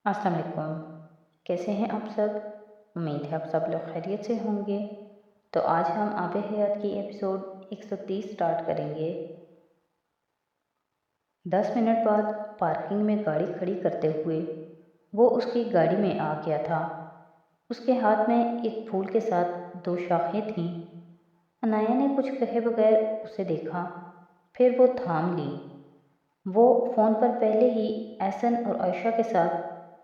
السلام علیکم۔ کیسے ہیں آپ سب؟ امید ہے آپ سب لوگ خیریت سے ہوں گے۔ تو آج ہم آب حیات کی ایپیسوڈ 130 سٹارٹ کریں گے۔ 10 منٹ بعد پارکنگ میں گاڑی کھڑی کرتے ہوئے وہ اس کی گاڑی میں آ گیا تھا۔ اس کے ہاتھ میں ایک پھول کے ساتھ 2 شاخیں تھیں۔ عنایہ نے کچھ کہے بغیر اسے دیکھا، پھر وہ تھام لی۔ وہ فون پر پہلے ہی احسن اور عائشہ کے ساتھ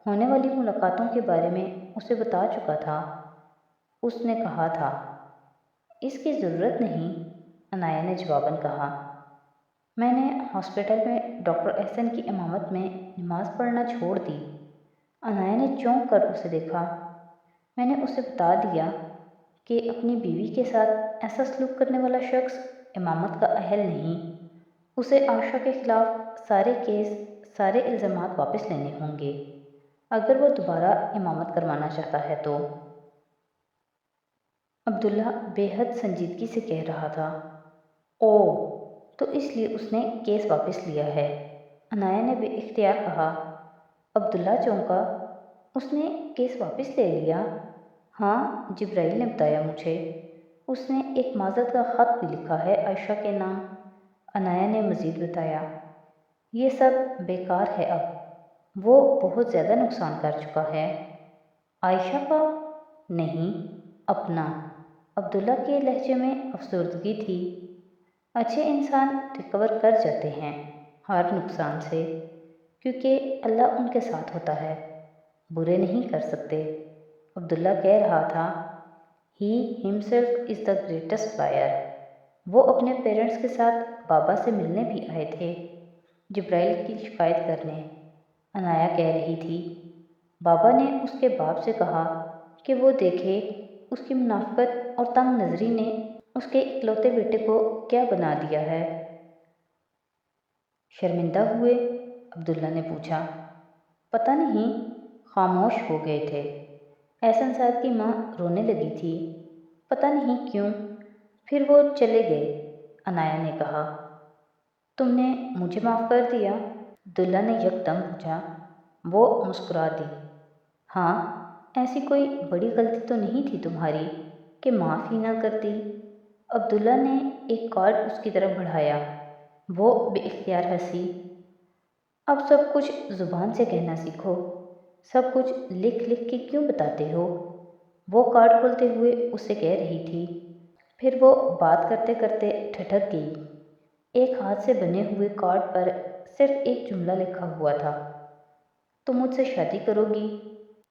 ہونے والی ملاقاتوں کے بارے میں اسے بتا چکا تھا۔ اس نے کہا تھا، اس کی ضرورت نہیں، عنایہ نے جواباً کہا۔ میں نے ہاسپٹل میں ڈاکٹر احسن کی امامت میں نماز پڑھنا چھوڑ دی۔ عنایہ نے چونک کر اسے دیکھا۔ میں نے اسے بتا دیا کہ اپنی بیوی کے ساتھ ایسا سلوک کرنے والا شخص امامت کا اہل نہیں۔ اسے عائشہ کے خلاف سارے کیس، سارے الزامات واپس لینے ہوں گے اگر وہ دوبارہ امامت کروانا چاہتا ہے تو۔ عبداللہ بے حد سنجیدگی سے کہہ رہا تھا۔ اوہ، تو اس لیے اس نے کیس واپس لیا ہے، عنایہ نے بے اختیار کہا۔ عبداللہ چونکا۔ اس نے کیس واپس لے لیا؟ ہاں، جبرائیل نے بتایا مجھے۔ اس نے ایک معذرت کا خط بھی لکھا ہے عائشہ کے نام، عنایہ نے مزید بتایا۔ یہ سب بیکار ہے اب، وہ بہت زیادہ نقصان کر چکا ہے۔ عائشہ کا؟ نہیں، اپنا۔ عبداللہ کے لہجے میں افسردگی تھی۔ اچھے انسان ریکور کر جاتے ہیں ہر نقصان سے، کیونکہ اللہ ان کے ساتھ ہوتا ہے، برے نہیں کر سکتے۔ عبداللہ کہہ رہا تھا، ہی himself is the greatest liar۔ وہ اپنے پیرنٹس کے ساتھ بابا سے ملنے بھی آئے تھے، جبرائیل کی شکایت کرنے، عنایہ کہہ رہی تھی۔ بابا نے اس کے باپ سے کہا کہ وہ دیکھے اس کی منافقت اور تنگ نظری نے اس کے اکلوتے بیٹے کو کیا بنا دیا ہے۔ شرمندہ ہوئے؟ عبداللہ نے پوچھا۔ پتہ نہیں، خاموش ہو گئے تھے۔ احسن صاحب کی ماں رونے لگی تھی، پتہ نہیں کیوں، پھر وہ چلے گئے، عنایہ نے کہا۔ تم نے مجھے معاف کر دیا؟ عبداللہ نے یکدم پوچھا۔ وہ مسکرا دی۔ ہاں، ایسی کوئی بڑی غلطی تو نہیں تھی تمہاری کہ معاف ہی نہ کرتی۔ عبداللہ نے ایک کارڈ اس کی طرف بڑھایا۔ وہ بے اختیار ہنسی۔ اب سب کچھ زبان سے کہنا سیکھو، سب کچھ لکھ لکھ کے کیوں بتاتے ہو؟ وہ کارڈ کھولتے ہوئے اسے کہہ رہی تھی، پھر وہ بات کرتے کرتے ٹھٹک گئی۔ ایک ہاتھ سے بنے ہوئے کارڈ پر صرف ایک جملہ لکھا ہوا تھا، تم مجھ سے شادی کرو گی؟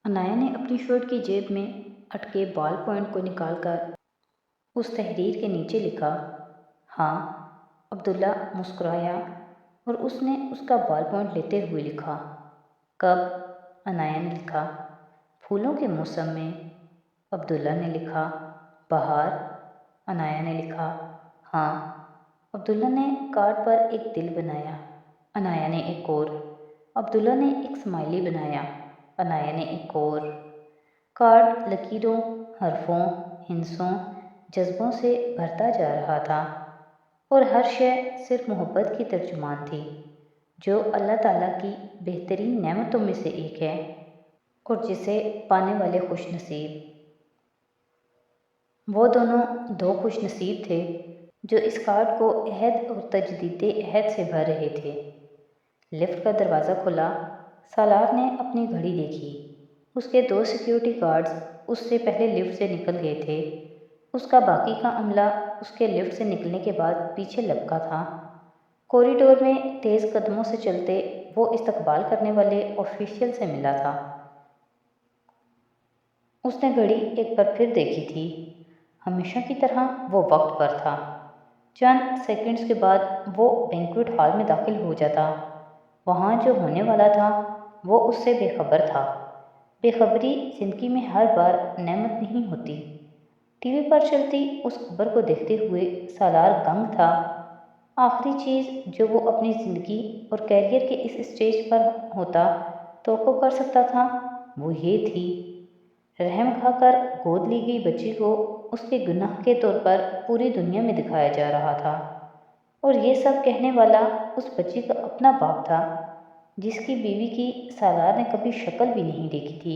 عنایہ نے اپنی شرٹ کی جیب میں اٹکے بال پوائنٹ کو نکال کر اس تحریر کے نیچے لکھا۔ ہاں، عبداللہ مسکرایا اور اس نے اس کا بال پوائنٹ لیتے ہوئے لکھا۔ کب؟ عنایہ نے لکھا۔ پھولوں کے موسم میں، عبداللہ نے لکھا۔ بہار؟ عنایہ نے لکھا۔ ہاں۔ عبداللہ نے کارڈ پر ایک دل بنایا، عنایہ نے ایک اور۔ عبداللہ نے ایک سمائلی بنایا، عنایہ نے ایک اور۔ کارڈ لکیروں، حرفوں، ہندسوں، جذبوں سے بھرتا جا رہا تھا، اور ہر شے صرف محبت کی ترجمان تھی، جو اللہ تعالیٰ کی بہترین نعمتوں میں سے ایک ہے، اور جسے پانے والے خوش نصیب۔ وہ دونوں دو خوش نصیب تھے جو اس کارڈ کو عہد اور تجدید عہد سے بھر رہے تھے۔ لفٹ کا دروازہ کھلا۔ سالار نے اپنی گھڑی دیکھی۔ اس کے 2 سیکیورٹی گارڈز اس سے پہلے لفٹ سے نکل گئے تھے۔ اس کا باقی کا عملہ اس کے لفٹ سے نکلنے کے بعد پیچھے لپکا تھا۔ کوریڈور میں تیز قدموں سے چلتے وہ استقبال کرنے والے آفیشیل سے ملا تھا۔ اس نے گھڑی ایک بار پھر دیکھی تھی۔ ہمیشہ کی طرح وہ وقت پر تھا۔ چند سیکنڈز کے بعد وہ بینکویٹ ہال میں داخل ہو جاتا۔ وہاں جو ہونے والا تھا وہ اس سے بے خبر تھا۔ بے خبری زندگی میں ہر بار نعمت نہیں ہوتی۔ ٹی وی پر چلتی اس خبر کو دیکھتے ہوئے سالار دنگ تھا۔ آخری چیز جو وہ اپنی زندگی اور کیریئر کے اس اسٹیج پر ہوتا توقع کر سکتا تھا وہ یہ تھی، رحم کھا کر گود لی گئی بچی کو اس کے گناہ کے طور پر پوری دنیا میں دکھایا جا رہا تھا، اور یہ سب کہنے والا اس بچی کا اپنا باپ تھا۔ جس کی بیوی کی سالار نے کبھی شکل بھی نہیں دیکھی تھی۔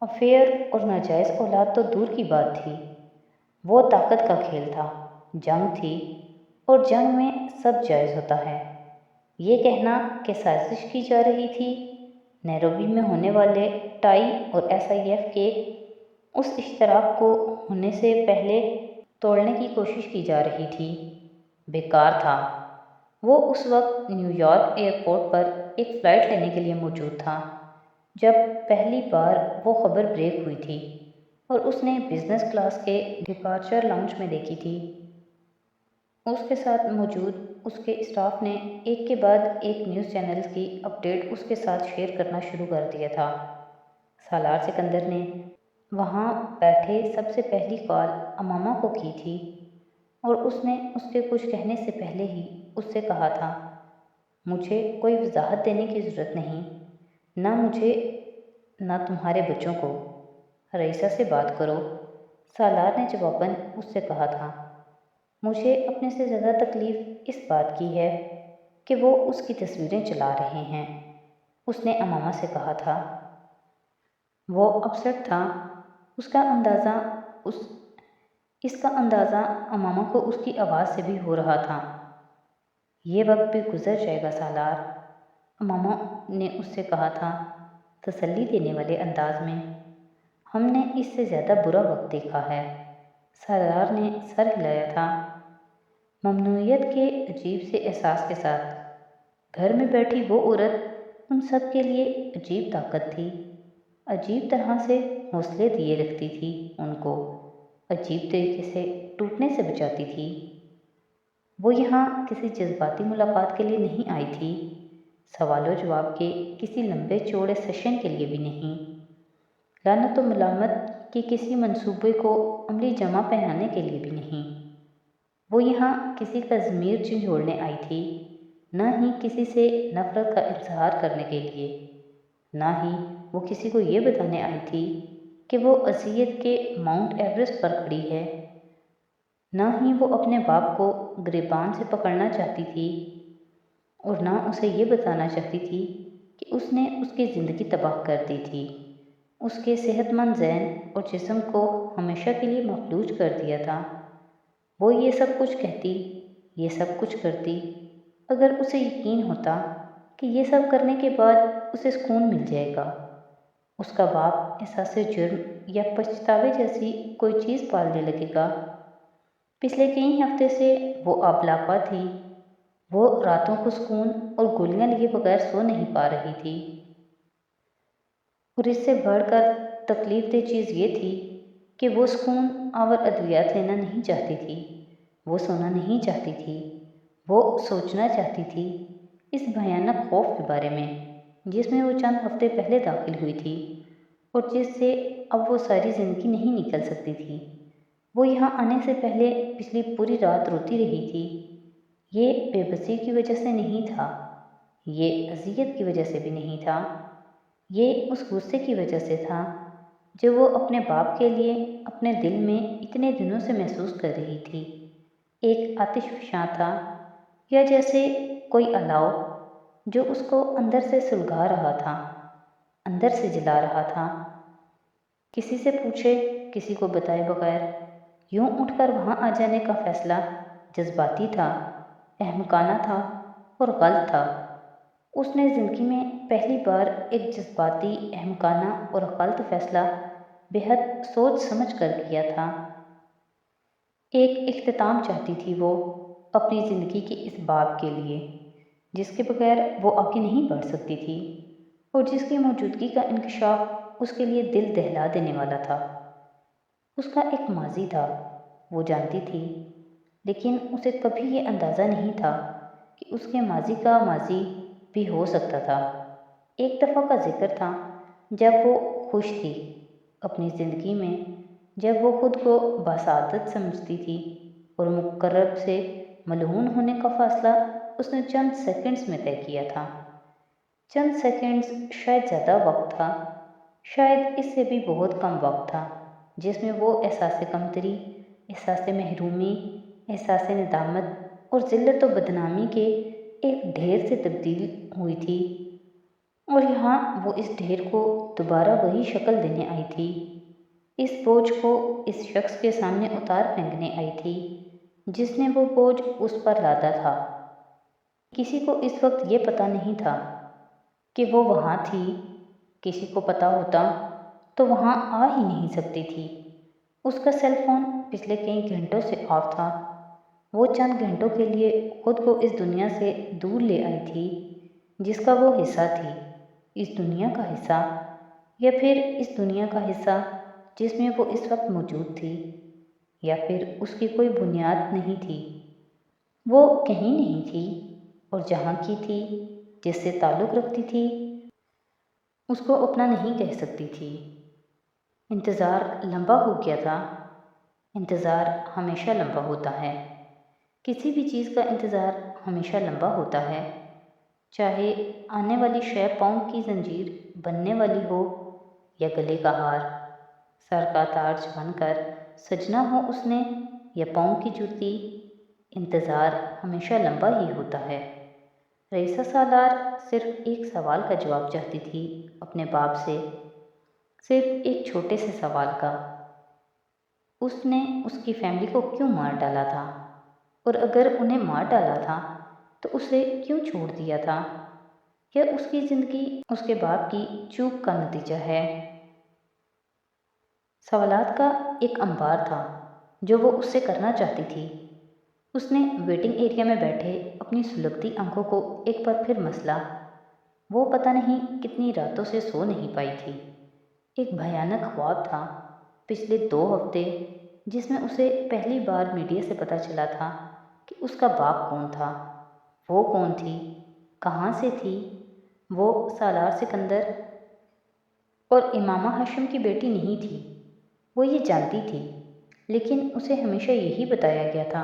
افیئر اور ناجائز اولاد تو دور کی بات تھی، وہ طاقت کا کھیل تھا، جنگ تھی، اور جنگ میں سب جائز ہوتا ہے۔ یہ کہنا کہ سازش کی جا رہی تھی، نیروبی میں ہونے والے ٹائی اور SIF کے اس اشتراک کو ہونے سے پہلے توڑنے کی کوشش کی جا رہی تھی، بیکار تھا۔ وہ اس وقت نیو یارک ایئرپورٹ پر ایک فلائٹ لینے کے لیے موجود تھا جب پہلی بار وہ خبر بریک ہوئی تھی اور اس نے بزنس کلاس کے ڈپارچر لاؤنج میں دیکھی تھی۔ اس کے ساتھ موجود اس کے اسٹاف نے ایک کے بعد ایک نیوز چینلز کی اپڈیٹ اس کے ساتھ شیئر کرنا شروع کر دیا تھا۔ سالار سکندر نے وہاں بیٹھے سب سے پہلی کال امامہ کو کی تھی اور اس نے اس کے کچھ کہنے سے پہلے ہی اس سے کہا تھا، مجھے کوئی وضاحت دینے کی ضرورت نہیں، نہ مجھے نہ تمہارے بچوں کو، رئیسہ سے بات کرو۔ سالار نے جواباً اس سے کہا تھا، مجھے اپنے سے زیادہ تکلیف اس بات کی ہے کہ وہ اس کی تصویریں چلا رہے ہیں۔ اس نے امامہ سے کہا تھا۔ وہ اپسٹ تھا۔ اس کا اندازہ امامہ کو اس کی آواز سے بھی ہو رہا تھا۔ یہ وقت بھی گزر جائے گا سالار، امامہ نے اس سے کہا تھا تسلی دینے والے انداز میں۔ ہم نے اس سے زیادہ برا وقت دیکھا ہے۔ سالار نے سر ہلایا تھا، ممنوعیت کے عجیب سے احساس کے ساتھ۔ گھر میں بیٹھی وہ عورت ان سب کے لیے عجیب طاقت تھی، عجیب طرح سے حوصلے دیے رکھتی تھی، ان کو عجیب طریقے سے ٹوٹنے سے بچاتی تھی۔ وہ یہاں کسی جذباتی ملاقات کے لیے نہیں آئی تھی، سوال و جواب کے کسی لمبے چوڑے سیشن کے لیے بھی نہیں، لعنت و ملامت کے کسی منصوبے کو عملی جمع پہنانے کے لیے بھی نہیں۔ وہ یہاں کسی کا ضمیر جھنجھوڑنے آئی تھی، نہ ہی کسی سے نفرت کا اظہار کرنے کے لیے، نہ ہی وہ کسی کو یہ بتانے آئی تھی کہ وہ اذیت کے ماؤنٹ ایورسٹ پر کھڑی ہے، نہ ہی وہ اپنے باپ کو گریبان سے پکڑنا چاہتی تھی، اور نہ اسے یہ بتانا چاہتی تھی کہ اس نے اس کی زندگی تباہ کر دی تھی، اس کے صحت مند ذہن اور جسم کو ہمیشہ کے لیے مفلوج کر دیا تھا۔ وہ یہ سب کچھ کہتی، یہ سب کچھ کرتی، اگر اسے یقین ہوتا کہ یہ سب کرنے کے بعد اسے سکون مل جائے گا۔ اس کا باپ احساس جرم یا پچھتاوے جیسی کوئی چیز پالنے لگے گا۔ پچھلے کئی ہفتے سے وہ اب لاپا تھی، وہ راتوں کو سکون اور گولیاں لیے بغیر سو نہیں پا رہی تھی، اور اس سے بڑھ کر تکلیف دہ چیز یہ تھی کہ وہ سکون آور ادویات لینا نہیں چاہتی تھی، وہ سونا نہیں چاہتی تھی، وہ سوچنا چاہتی تھی اس بھیانک خوف کے بارے میں جس میں وہ چند ہفتے پہلے داخل ہوئی تھی اور جس سے اب وہ ساری زندگی نہیں نکل سکتی تھی۔ وہ یہاں آنے سے پہلے پچھلی پوری رات روتی رہی تھی۔ یہ بے بسی کی وجہ سے نہیں تھا، یہ اذیت کی وجہ سے بھی نہیں تھا، یہ اس غصے کی وجہ سے تھا جو وہ اپنے باپ کے لیے اپنے دل میں اتنے دنوں سے محسوس کر رہی تھی۔ ایک آتش فشاں تھا، یا جیسے کوئی الاؤ جو اس کو اندر سے سلگا رہا تھا، اندر سے جلا رہا تھا۔ کسی سے پوچھے، کسی کو بتائے بغیر یوں اٹھ کر وہاں آ جانے کا فیصلہ جذباتی تھا، احمقانہ تھا اور غلط تھا۔ اس نے زندگی میں پہلی بار ایک جذباتی، احمقانہ اور غلط فیصلہ بے حد سوچ سمجھ کر کیا تھا۔ ایک اختتام چاہتی تھی وہ اپنی زندگی کے اس باب کے لیے جس کے بغیر وہ آگے نہیں بڑھ سکتی تھی، اور جس کی موجودگی کا انکشاف اس کے لیے دل دہلا دینے والا تھا۔ اس کا ایک ماضی تھا، وہ جانتی تھی، لیکن اسے کبھی یہ اندازہ نہیں تھا کہ اس کے ماضی کا ماضی بھی ہو سکتا تھا۔ ایک دفعہ کا ذکر تھا جب وہ خوش تھی اپنی زندگی میں، جب وہ خود کو باسعادت سمجھتی تھی، اور مقرب سے ملعون ہونے کا فاصلہ اس نے چند سیکنڈز میں طے کیا تھا۔ چند سیکنڈز شاید زیادہ وقت تھا، شاید اس سے بھی بہت کم وقت تھا جس میں وہ احساس کمتری، احساس محرومی، احساس ندامت اور ذلت و بدنامی کے ایک ڈھیر سے تبدیل ہوئی تھی۔ اور یہاں وہ اس ڈھیر کو دوبارہ وہی شکل دینے آئی تھی، اس بوجھ کو اس شخص کے سامنے اتار پھینکنے آئی تھی جس نے وہ بوجھ اس پر لادا تھا۔ کسی کو اس وقت یہ پتہ نہیں تھا کہ وہ وہاں تھی، کسی کو پتہ ہوتا تو وہاں آ ہی نہیں سکتی تھی۔ اس کا سیل فون پچھلے کئی گھنٹوں سے آف تھا۔ وہ چند گھنٹوں کے لیے خود کو اس دنیا سے دور لے آئی تھی جس کا وہ حصہ تھی، اس دنیا کا حصہ، یا پھر اس دنیا کا حصہ جس میں وہ اس وقت موجود تھی، یا پھر اس کی کوئی بنیاد نہیں تھی۔ وہ کہیں نہیں تھی، اور جہاں کی تھی، جس سے تعلق رکھتی تھی، اس کو اپنا نہیں کہہ سکتی تھی۔ انتظار لمبا ہو گیا تھا۔ انتظار ہمیشہ لمبا ہوتا ہے۔ کسی بھی چیز کا انتظار ہمیشہ لمبا ہوتا ہے، چاہے آنے والی شے پاؤں کی زنجیر بننے والی ہو یا گلے کا ہار، سر کا تاج بن کر سجنا ہو اس نے، یا پاؤں کی جوتی، انتظار ہمیشہ لمبا ہی ہوتا ہے۔ رئیسہ سالار صرف ایک سوال کا جواب چاہتی تھی اپنے باپ سے، صرف ایک چھوٹے سے سوال کا۔ اس نے اس کی فیملی کو کیوں مار ڈالا تھا؟ اور اگر انہیں مار ڈالا تھا تو اسے کیوں چھوڑ دیا تھا؟ کیا اس کی زندگی اس کے باپ کی چوک کا نتیجہ ہے؟ سوالات کا ایک انبار تھا جو وہ اس سے کرنا چاہتی تھی۔ اس نے ویٹنگ ایریا میں بیٹھے اپنی سلگتی آنکھوں کو ایک بار پھر مسلا۔ وہ پتہ نہیں کتنی راتوں سے سو نہیں پائی تھی۔ ایک بھیانک خواب تھا پچھلے 2 ہفتے جس میں اسے پہلی بار میڈیا سے پتہ چلا تھا کہ اس کا باپ کون تھا، وہ کون تھی، کہاں سے تھی۔ وہ سالار سکندر اور امامہ ہاشم کی بیٹی نہیں تھی، وہ یہ جانتی تھی، لیکن اسے ہمیشہ یہی بتایا گیا تھا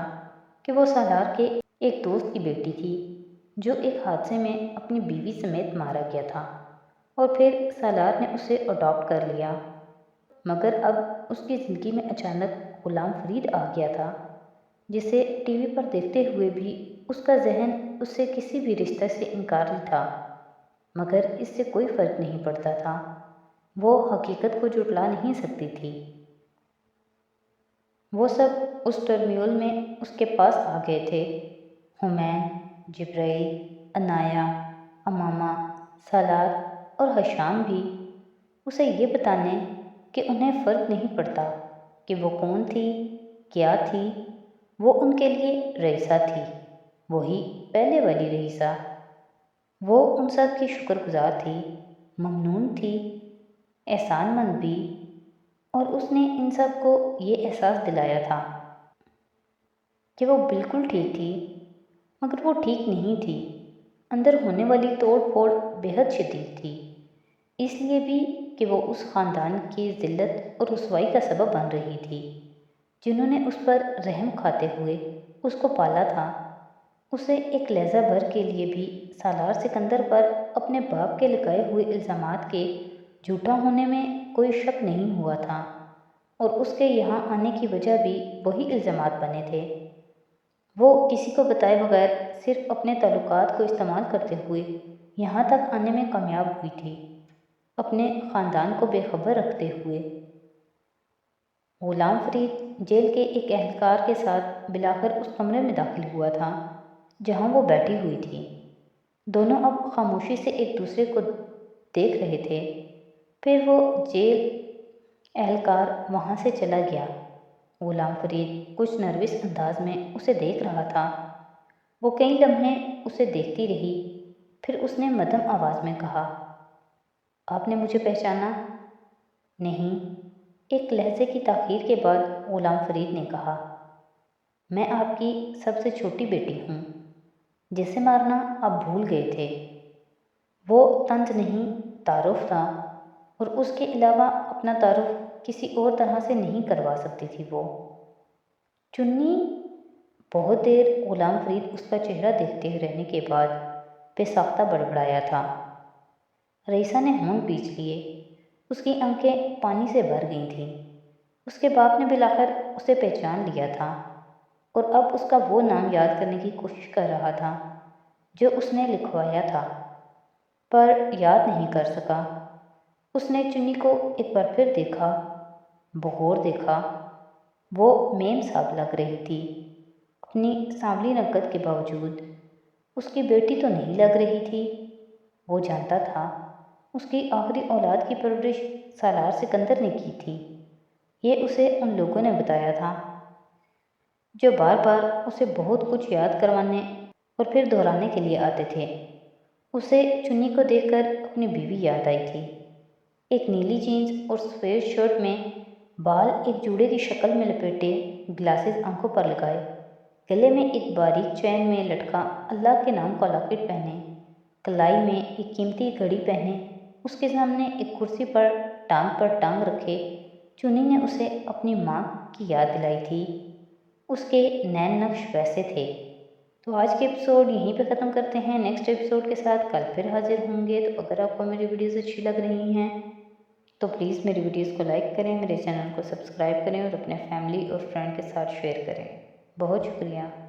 کہ وہ سالار کے ایک دوست کی بیٹی تھی جو ایک حادثے میں اپنی بیوی سمیت مارا گیا تھا، اور پھر سالار نے اسے اڈاپٹ کر لیا۔ مگر اب اس کی زندگی میں اچانک غلام فرید آ گیا تھا، جسے ٹی وی پر دیکھتے ہوئے بھی اس کا ذہن اس سے کسی بھی رشتہ سے انکاری تھا، مگر اس سے کوئی فرق نہیں پڑتا تھا، وہ حقیقت کو جھٹلا نہیں سکتی تھی۔ وہ سب اس ٹرمیول میں اس کے پاس آ گئے تھے، حمین، جبرائیل، عنایہ، امامہ، سالار اور حشام بھی، اسے یہ بتانے کہ انہیں فرق نہیں پڑتا کہ وہ کون تھی، کیا تھی، وہ ان کے لیے رئیسہ تھی، وہی پہلے والی رئیسہ۔ وہ ان سب کی شکر گزار تھی، ممنون تھی، احسان مند بھی، اور اس نے ان سب کو یہ احساس دلایا تھا کہ وہ بالکل ٹھیک تھی، مگر وہ ٹھیک نہیں تھی۔ اندر ہونے والی توڑ پھوڑ بے حد شدید تھی، اس لیے بھی کہ وہ اس خاندان کی ذلت اور رسوائی کا سبب بن رہی تھی جنہوں نے اس پر رحم کھاتے ہوئے اس کو پالا تھا۔ اسے ایک لحظہ بھر کے لیے بھی سالار سکندر پر اپنے باپ کے لگائے ہوئے الزامات کے جھوٹا ہونے میں کوئی شک نہیں ہوا تھا، اور اس کے یہاں آنے کی وجہ بھی وہی الزامات بنے تھے۔ وہ کسی کو بتائے بغیر صرف اپنے تعلقات کو استعمال کرتے ہوئے یہاں تک آنے میں کامیاب ہوئی تھی، اپنے خاندان کو بے خبر رکھتے ہوئے۔ غلام فرید جیل کے ایک اہلکار کے ساتھ بلاخر اس کمرے میں داخل ہوا تھا جہاں وہ بیٹھی ہوئی تھی۔ دونوں اب خاموشی سے ایک دوسرے کو دیکھ رہے تھے۔ پھر وہ جیل اہلکار وہاں سے چلا گیا۔ غلام فرید کچھ نروس انداز میں اسے دیکھ رہا تھا۔ وہ کئی لمحے اسے دیکھتی رہی، پھر اس نے مدھم آواز میں کہا، آپ نے مجھے پہچانا؟ نہیں۔ ایک لہجے کی تاخیر کے بعد غلام فرید نے کہا، میں آپ کی سب سے چھوٹی بیٹی ہوں، جسے مارنا آپ بھول گئے تھے۔ وہ طنز نہیں، تعارف تھا، اور اس کے علاوہ اپنا تعارف کسی اور طرح سے نہیں کروا سکتی تھی وہ۔ چنی بہت دیر غلام فرید اس کا چہرہ دیکھتے رہنے کے بعد بے ساختہ بڑبڑایا تھا۔ رئیسہ نے ہونٹ پیچ لیے، اس کی آنکھیں پانی سے بھر گئی تھیں۔ اس کے باپ نے بالآخر اسے پہچان لیا تھا، اور اب اس کا وہ نام یاد کرنے کی کوشش کر رہا تھا جو اس نے لکھوایا تھا۔ پر یاد نہیں کر سکا۔ اس نے چنی کو ایک بار پھر دیکھا، بغور دیکھا۔ وہ میم صاحب لگ رہی تھی، اپنی سانولی رنگت کے باوجود۔ اس کی بیٹی تو نہیں لگ رہی تھی۔ وہ جانتا تھا اس کی آخری اولاد کی پرورش سالار سکندر نے کی تھی۔ یہ اسے ان لوگوں نے بتایا تھا جو بار بار اسے بہت کچھ یاد کروانے اور پھر دہرانے کے لیے آتے تھے۔ اسے چنی کو دیکھ کر اپنی بیوی یاد آئی تھی، ایک نیلی جینس اور سفید شرٹ میں، بال ایک جوڑے کی شکل میں لپیٹے، گلاسز آنکھوں پر لگائے، گلے میں ایک باریک چین میں لٹکا اللہ کے نام کا لاکٹ پہنے، کلائی میں ایک قیمتی گھڑی پہنے، اس کے سامنے ایک کرسی پر ٹانگ رکھے۔ چنی نے اسے اپنی ماں کی یاد دلائی تھی، اس کے نین نقش ویسے تھے۔ تو آج کے ایپیسوڈ یہیں پہ ختم کرتے ہیں، نیکسٹ ایپیسوڈ کے ساتھ کل پھر حاضر ہوں گے۔ تو اگر آپ کو میری ویڈیوز اچھی لگ رہی ہیں تو پلیز میری ویڈیوز کو لائک کریں، میرے چینل کو سبسکرائب کریں اور اپنے فیملی اور فرینڈ کے ساتھ شیئر کریں۔ بہت شکریہ۔